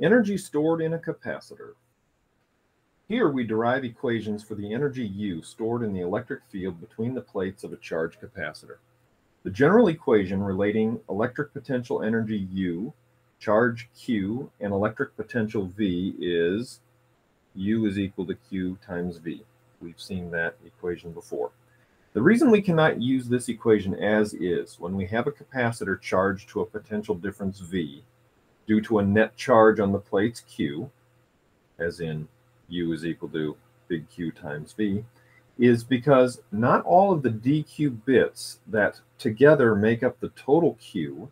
Energy stored in a capacitor. Here we derive equations for the energy U stored in the electric field between the plates of a charged capacitor. The general equation relating electric potential energy U, charge Q, and electric potential V is U is equal to Q times V. We've seen that equation before. The reason we cannot use this equation as is, when we have a capacitor charged to a potential difference V, due to a net charge on the plates Q, as in U is equal to big Q times V, is because not all of the dQ bits that together make up the total Q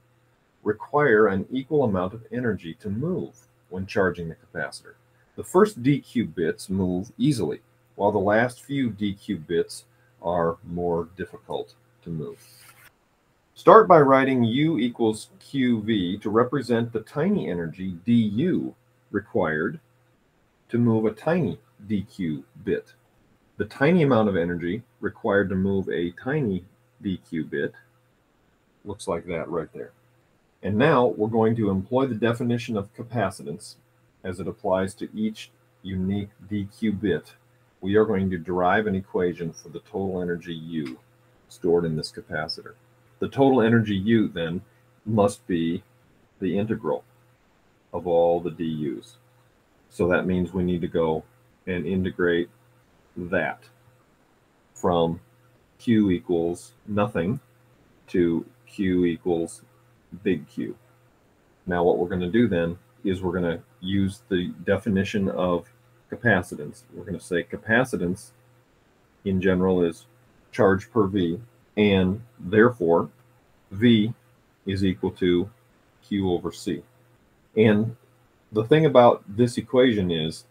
require an equal amount of energy to move when charging the capacitor. The first dQ bits move easily, while the last few dQ bits are more difficult to move. Start by writing U equals QV to represent the tiny energy dU required to move a tiny dQ bit. The tiny amount of energy required to move a tiny dQ bit looks like that right there. And now we're going to employ the definition of capacitance as it applies to each unique dQ bit. We are going to derive an equation for the total energy U stored in this capacitor. The total energy U then must be the integral of all the du's. So that means we need to go and integrate that from Q equals nothing to Q equals big Q. Now what we're going to do then is we're going to use the definition of capacitance. We're going to say capacitance in general is charge per V, and therefore V is equal to Q over C. And the thing about this equation is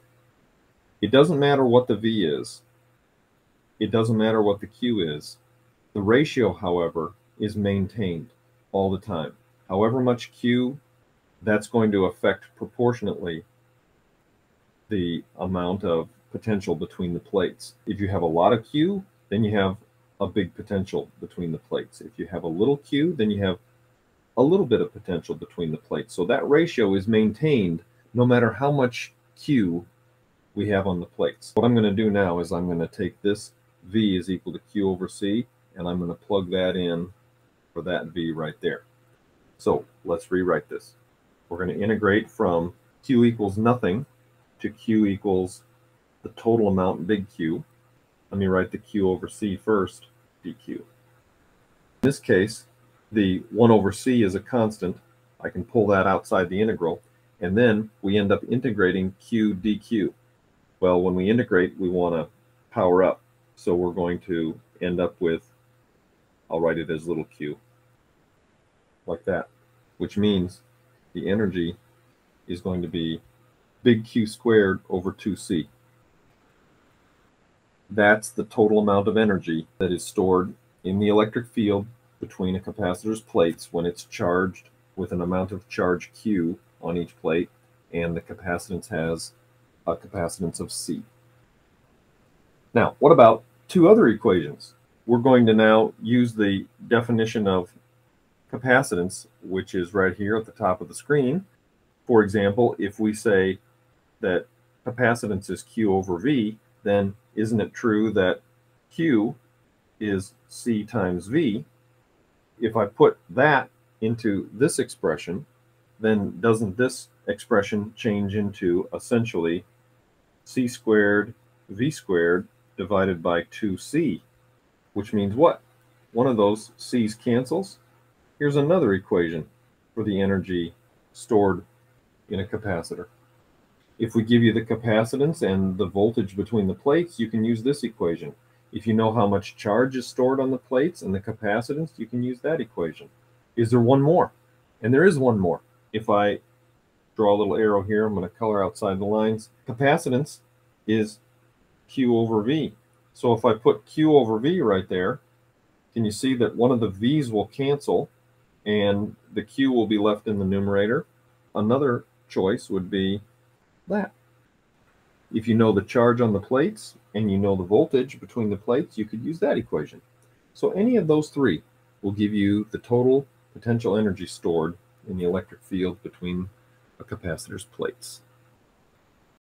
it doesn't matter what the V is. It doesn't matter what the Q is. The ratio, however, is maintained all the time. However much Q, that's going to affect proportionately the amount of potential between the plates. If you have a lot of Q, then you have a big potential between the plates. If you have a little Q, then you have a little bit of potential between the plates. So that ratio is maintained no matter how much Q we have on the plates. What I'm going to do now is I'm going to take this V is equal to Q over C, and I'm going to plug that in for that V right there. So let's rewrite this. We're going to integrate from Q equals nothing to Q equals the total amount big Q. Let me write the Q over C first, dQ. In this case, the 1 over C is a constant. I can pull that outside the integral, and then we end up integrating Q dQ. Well, when we integrate, we want to power up. So we're going to end up with, I'll write it as little q, like that, which means the energy is going to be big Q squared over 2C. That's the total amount of energy that is stored in the electric field between a capacitor's plates when it's charged with an amount of charge Q on each plate, and the capacitance has a capacitance of C. Now, what about two other equations? We're going to now use the definition of capacitance, which is right here at the top of the screen. For example, if we say that capacitance is Q over V, then isn't it true that Q is C times V? If I put that into this expression, then doesn't this expression change into essentially C squared V squared divided by 2C, which means what? One of those C's cancels. Here's another equation for the energy stored in a capacitor. If we give you the capacitance and the voltage between the plates, you can use this equation. If you know how much charge is stored on the plates and the capacitance, you can use that equation. Is there one more? And there is one more. If I draw a little arrow here, I'm going to color outside the lines. Capacitance is Q over V. So if I put Q over V right there, can you see that one of the V's will cancel and the Q will be left in the numerator? Another choice would be that. If you know the charge on the plates and you know the voltage between the plates, you could use that equation. So any of those three will give you the total potential energy stored in the electric field between a capacitor's plates.